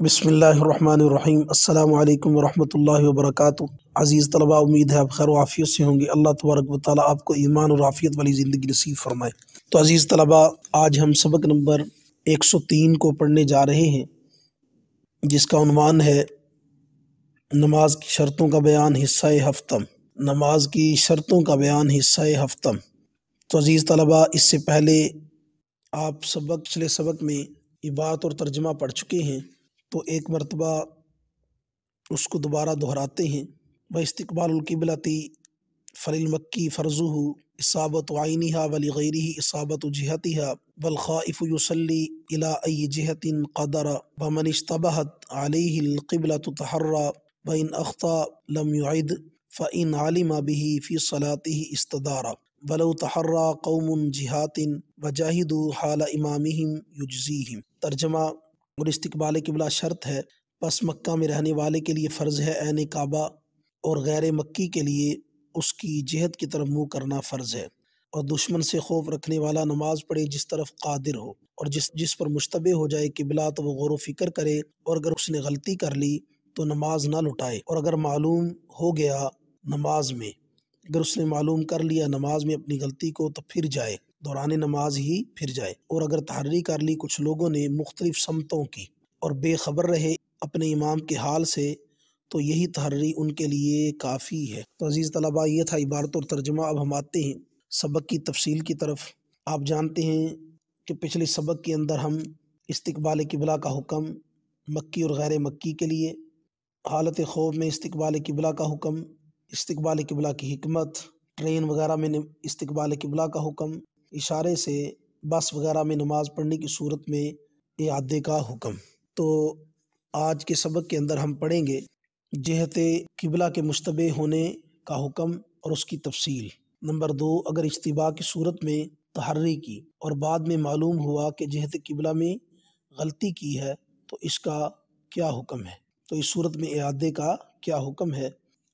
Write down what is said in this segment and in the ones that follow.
بسم اللہ الرحمن الرحیم۔ السلام علیکم ورحمۃ اللہ وبرکاتہ۔ عزیز طلباء، امید ہے آپ خیر و عافیت سے ہوں گے۔ اللہ تبارک و تعالیٰ آپ کو ایمان اور عافیت والی زندگی نصیب فرمائے۔ تو عزیز طلباء، آج ہم سبق نمبر 103 کو پڑھنے جا رہے ہیں، جس کا عنوان ہے نماز کی شرطوں کا بیان حصہ ہفتم۔ نماز کی شرطوں کا بیان حصہ ہفتم۔ تو عزیز طلباء، اس سے پہلے آپ پچھلے سبق میں عبارت اور ترجمہ پڑھ چکے ہیں، تو ایک مرتبہ اس کو دوبارہ دہراتے ہیں۔ وَاسْتِقْبَالُ الْقِبْلَةِ فَلِلْمَكِّي فَرْضُهُ إِصَابَةُ عَيْنِهَا وَلِغَيْرِهِ إِصَابَةُ جِهَتِهَا وَالْخَائِفُ يُصَلِّي إِلَىٰ أَيِّ جِهَةٍ قَدَرَ وَمَنِ اشْتَبَهَتْ عَلَيْهِ الْقِبْلَةُ تَحَرَّىٰ وَإِنْ أَخْطَأَ لَمْ يُعِدْ فَإِنْ عَلِمَ بِهِ فِي صَلَاتِهِ اسْتَدَارَ وَلَوْ تَحَرَّىٰ قَوْمٌ جِهَاتٍ وَجَاهِدُوا حَالَ إِمَامِهِمْ يُجْزِيهِمْ۔ ترجمہ: اور استقبال قبلہ شرط ہے، پس مکہ میں رہنے والے کے لیے فرض ہے عین کعبہ، اور غیر مکی کے لیے اس کی جہت کی طرف منہ کرنا فرض ہے، اور دشمن سے خوف رکھنے والا نماز پڑھے جس طرف قادر ہو، اور جس پر مشتبہ ہو جائے قبلہ تو وہ غور و فکر کرے، اور اگر اس نے غلطی کر لی تو نماز نہ لٹائے، اور اگر معلوم ہو گیا نماز میں، اگر اس نے معلوم کر لیا نماز میں اپنی غلطی کو، تو پھر جائے، دوران نماز ہی پھر جائے، اور اگر تحری کر لی کچھ لوگوں نے مختلف سمتوں کی اور بے خبر رہے اپنے امام کے حال سے، تو یہی تحری ان کے لیے کافی ہے۔ تو عزیز طلباء، یہ تھا عبارت اور ترجمہ۔ اب ہم آتے ہیں سبق کی تفصیل کی طرف۔ آپ جانتے ہیں کہ پچھلے سبق کے اندر ہم استقبال قبلہ کا حکم مکی اور غیر مکی کے لیے، حالت خوف میں استقبال قبلہ کا حکم، استقبال قبلہ کی حکمت، ٹرین وغیرہ میں استقبال قبلہ کا حکم، اشارے سے بس وغیرہ میں نماز پڑھنے کی صورت میں اعادے کا حکم۔ تو آج کے سبق کے اندر ہم پڑھیں گے جہت قبلہ کے مشتبہ ہونے کا حکم اور اس کی تفصیل۔ نمبر 2، اگر اشتباہ کی صورت میں تحری کی اور بعد میں معلوم ہوا کہ جہت قبلہ میں غلطی کی ہے تو اس کا کیا حکم ہے، تو اس صورت میں اعادے کا کیا حکم ہے۔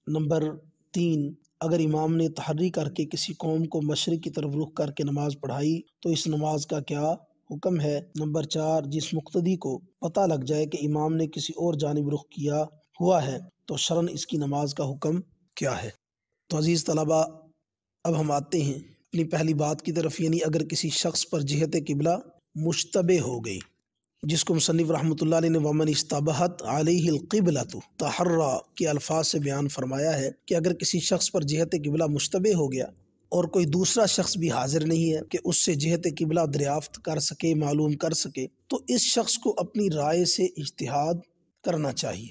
نمبر 3، اگر امام نے تحری کر کے کسی قوم کو مشرق کی طرف رخ کر کے نماز پڑھائی تو اس نماز کا کیا حکم ہے۔ نمبر 4، جس مقتدی کو پتہ لگ جائے کہ امام نے کسی اور جانب رخ کیا ہوا ہے تو شرعاً اس کی نماز کا حکم کیا ہے۔ تو عزیز طلباء، اب ہم آتے ہیں اپنی پہلی بات کی طرف، یعنی اگر کسی شخص پر جہت قبلہ مشتبہ ہو گئی، جس کو مصنف رحمۃ اللہ علیہ نے ومن اشتبہت علیہ القبلۃ تحرّیٰ کے الفاظ سے بیان فرمایا ہے کہ اگر کسی شخص پر جہت قبلہ مشتبہ ہو گیا اور کوئی دوسرا شخص بھی حاضر نہیں ہے کہ اس سے جہت قبلہ دریافت کر سکے، معلوم کر سکے، تو اس شخص کو اپنی رائے سے اجتہاد کرنا چاہیے۔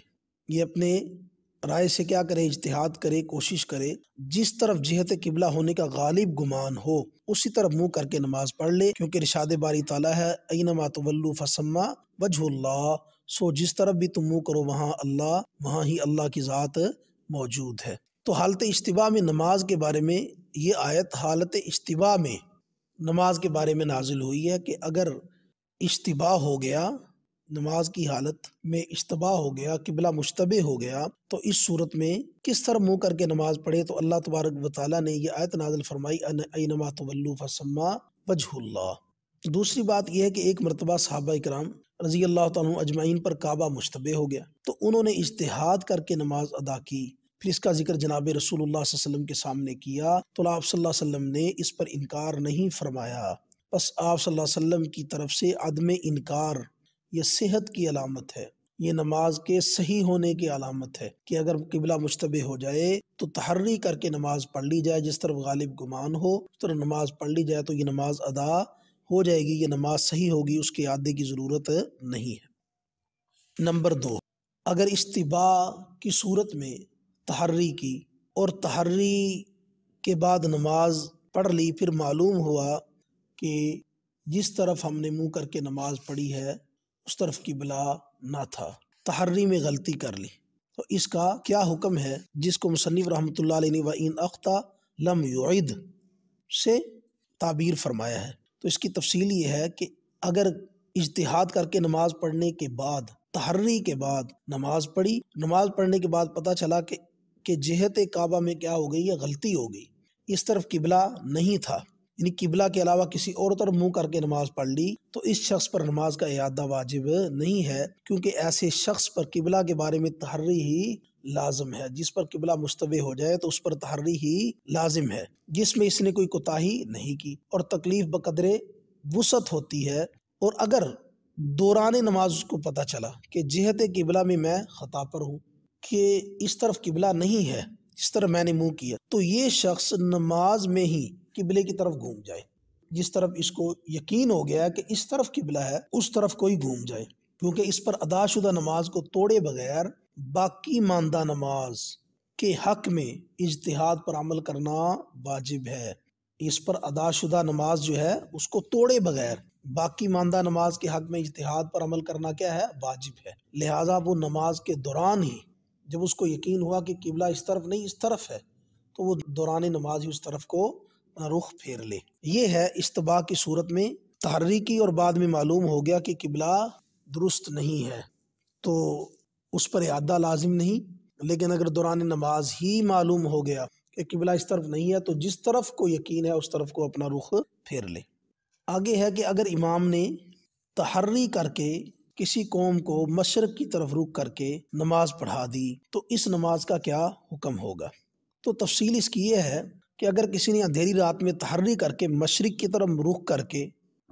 یہ اپنے رائے سے کیا کرے؟ اجتہاد کرے، کوشش کرے، جس طرف جہت قبلہ ہونے کا غالب گمان ہو اسی طرف منہ کر کے نماز پڑھ لے، کیونکہ ارشاد باری تعالیٰ ہے اینما تولوا فثم وجہ اللہ، سو جس طرف بھی تم منہ کرو وہاں ہی اللہ کی ذات موجود ہے۔ تو حالت اشتباہ میں نماز کے بارے میں یہ آیت حالت اشتباہ میں نماز کے بارے میں نازل ہوئی ہے کہ اگر اشتباہ ہو گیا، نماز کی حالت میں اشتباہ ہو گیا، قبلہ مشتبہ ہو گیا، تو اس صورت میں کس طرح منہ کر کے نماز پڑھے، تو اللہ تبارک و تعالیٰ نے یہ آیت نازل فرمائی اینما تولوا فثم وجہ اللہ۔ دوسری بات یہ ہے کہ ایک مرتبہ صحابہ کرام رضی اللہ تعالیٰ عنہ اجمعین پر کعبہ مشتبہ ہو گیا، تو انہوں نے اجتہاد کر کے نماز ادا کی، پھر اس کا ذکر جناب رسول اللہ صلی اللہ علیہ وسلم کے سامنے کیا، تو آپ صلی اللہ علیہ وسلم نے اس پر انکار نہیں فرمایا۔ بس آپ صلی اللہ علیہ وسلم کی طرف سے عدم انکار یہ صحت کی علامت ہے، یہ نماز کے صحیح ہونے کی علامت ہے کہ اگر قبلہ مشتبہ ہو جائے تو تحری کر کے نماز پڑھ لی جائے، جس طرف غالب گمان ہو اس طرف نماز پڑھ لی جائے، تو یہ نماز ادا ہو جائے گی، یہ نماز صحیح ہوگی، اس کے اعادے کی ضرورت نہیں ہے۔ نمبر 2، اگر اشتباہ کی صورت میں تحری کی اور تحری کے بعد نماز پڑھ لی، پھر معلوم ہوا کہ جس طرف ہم نے منہ کر کے نماز پڑھی ہے اس طرف قبلہ نہ تھا، تحری میں غلطی کر لی، تو اس کا کیا حکم ہے، جس کو مصنف رحمۃ اللہ علیہ نے وَإِنْ أَخْطَأَ لَمْ يُعِدْ سے تعبیر فرمایا ہے۔ تو اس کی تفصیل یہ ہے کہ اگر اجتہاد کر کے نماز پڑھنے کے بعد، تحری کے بعد نماز پڑھی، نماز پڑھنے کے بعد پتہ چلا کہ جہت کعبہ میں کیا ہو گئی ہے، غلطی ہو گئی، اس طرف قبلہ نہیں تھا، یعنی قبلہ کے علاوہ کسی اور طرف منہ کر کے نماز پڑھ لی تو اس شخص پر نماز کا اعادہ واجب نہیں ہے، کیونکہ ایسے شخص پر قبلہ کے بارے میں تحری ہی لازم ہے۔ جس پر قبلہ مشتبہ ہو جائے تو اس پر تحری ہی لازم ہے، جس میں اس نے کوئی کوتاہی نہیں کی، اور تکلیف بقدر وسعت ہوتی ہے۔ اور اگر دوران نماز اس کو پتہ چلا کہ جہت قبلہ میں خطا پر ہوں، کہ اس طرف قبلہ نہیں ہے، اس طرح میں نے منہ کیا، تو یہ شخص نماز میں ہی قبلے کی طرف گھوم جائے۔ جس طرف اس کو یقین ہو گیا کہ اس طرف قبلہ ہے، اس طرف کوئی گھوم جائے، کیونکہ اس پر ادا شدہ نماز کو توڑے بغیر باقی ماندہ نماز کے حق میں اجتہاد پر عمل کرنا واجب ہے۔ اس پر ادا شدہ نماز جو ہے اس کو توڑے بغیر باقی ماندہ نماز کے حق میں اجتہاد پر عمل کرنا کیا ہے؟ واجب ہے۔ لہٰذا وہ نماز کے دوران ہی جب اس کو یقین ہوا کہ قبلہ اس طرف نہیں اس طرف ہے، تو وہ دوران نماز ہی اس طرف کو رخ پھیر لے۔ یہ ہے اشتباہ کی صورت میں تحری کی، اور بعد میں معلوم ہو گیا کہ قبلہ درست نہیں ہے تو اس پر اعادہ لازم نہیں۔ لیکن اگر دوران نماز ہی معلوم ہو گیا کہ قبلہ اس طرف نہیں ہے تو جس طرف کو یقین ہے اس طرف کو اپنا رخ پھیر لے۔ آگے ہے کہ اگر امام نے تحری کر کے کسی قوم کو مشرق کی طرف رخ کر کے نماز پڑھا دی تو اس نماز کا کیا حکم ہوگا؟ تو تفصیل اس کی یہ ہے کہ اگر کسی نے اندھیری رات میں تحری کر کے مشرق کی طرف رخ کر کے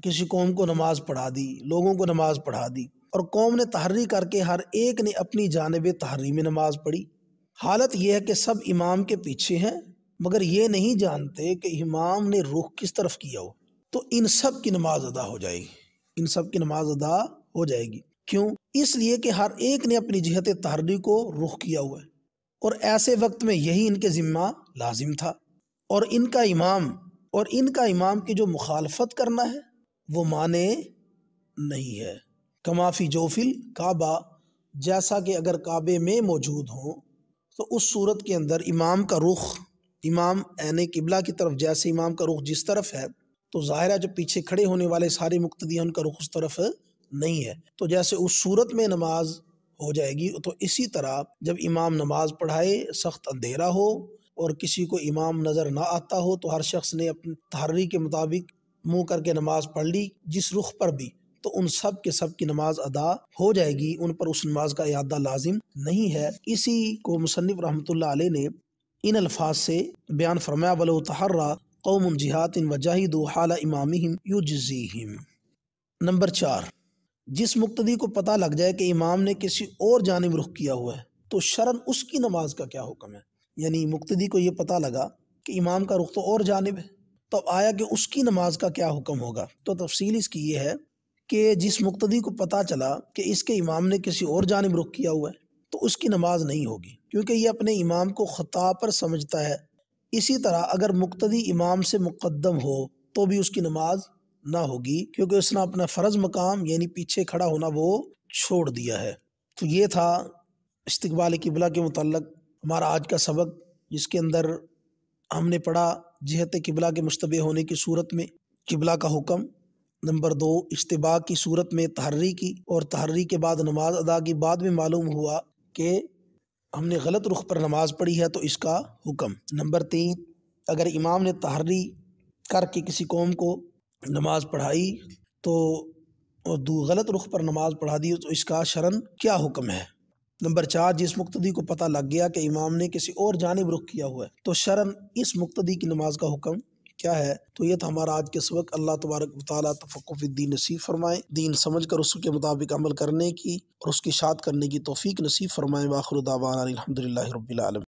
کسی قوم کو نماز پڑھا دی، لوگوں کو نماز پڑھا دی، اور قوم نے تحری کر کے ہر ایک نے اپنی جانب تحری میں نماز پڑھی، حالت یہ ہے کہ سب امام کے پیچھے ہیں مگر یہ نہیں جانتے کہ امام نے رخ کس طرف کیا ہو، تو ان سب کی نماز ادا ہو جائے گی۔ ان سب کی نماز ادا ہو جائے گی۔ کیوں؟ اس لیے کہ ہر ایک نے اپنی جہت تحری کو رخ کیا ہوا ہے، اور ایسے وقت میں یہی ان کے ذمہ لازم تھا، اور ان کا امام کی جو مخالفت کرنا ہے وہ مانے نہیں ہے۔ کما فی جوفل کعبہ، جیسا کہ اگر کعبے میں موجود ہوں تو اس صورت کے اندر امام کا رخ، امام عین قبلہ کی طرف، جیسے امام کا رخ جس طرف ہے تو ظاہر ہے جو پیچھے کھڑے ہونے والے سارے مقتدی ہیں ان کا رخ اس طرف نہیں ہے، تو جیسے اس صورت میں نماز ہو جائے گی، تو اسی طرح جب امام نماز پڑھائے، سخت اندھیرا ہو اور کسی کو امام نظر نہ آتا ہو تو ہر شخص نے اپنی تحری کے مطابق منہ کر کے نماز پڑھ لی جس رخ پر بھی، تو ان سب کے سب کی نماز ادا ہو جائے گی، ان پر اس نماز کا اعادہ لازم نہیں ہے۔ اسی کو مصنف رحمۃ اللہ علیہ نے ان الفاظ سے بیان فرمایا وَلَوْ تَحَرَّىٰ قَوْمٌ جِهَاتٍ وَجَاهِدُوا حَالَ إِمَامِهِمْ يُجْزِيهِمْ۔ نمبر 4، جس مقتدی کو پتہ لگ جائے کہ امام نے کسی اور جانب رخ کیا ہوا ہے تو شرعاً اس کی نماز کا کیا حکم ہے؟ یعنی مقتدی کو یہ پتہ لگا کہ امام کا رخ تو اور جانب ہے، تو آیا کہ اس کی نماز کا کیا حکم ہوگا؟ تو تفصیل اس کی یہ ہے کہ جس مقتدی کو پتہ چلا کہ اس کے امام نے کسی اور جانب رخ کیا ہوا ہے تو اس کی نماز نہیں ہوگی، کیونکہ یہ اپنے امام کو خطا پر سمجھتا ہے۔ اسی طرح اگر مقتدی امام سے مقدم ہو تو بھی اس کی نماز نہ ہوگی، کیونکہ اس نے اپنا فرض مقام یعنی پیچھے کھڑا ہونا وہ چھوڑ دیا ہے۔ تو یہ تھا استقبال قبلہ کے متعلق ہمارا آج کا سبق، جس کے اندر ہم نے پڑھا جہت قبلہ کے مشتبہ ہونے کی صورت میں قبلہ کا حکم، نمبر 2 اشتباہ کی صورت میں تحری کی، اور تحری کے بعد نماز ادا کی، بعد میں معلوم ہوا کہ ہم نے غلط رخ پر نماز پڑھی ہے تو اس کا حکم، نمبر 3 اگر امام نے تحری کر کے کسی قوم کو نماز پڑھائی تو غلط رخ پر نماز پڑھا دی تو اس کا شرعاً کیا حکم ہے، نمبر 4 جس مقتدی کو پتہ لگ گیا کہ امام نے کسی اور جانب رخ کیا ہوا ہے تو شرعاً اس مقتدی کی نماز کا حکم کیا ہے۔ تو یہ تھا ہمارا آج کے سبق۔ اللہ تبارک و تعالیٰ تفقہ فی الدین نصیب فرمائے، دین سمجھ کر اس کے مطابق عمل کرنے کی اور اس کی اشاعت کرنے کی توفیق نصیب فرمائے۔ وآخر دعوانا الحمدللہ رب العالمین۔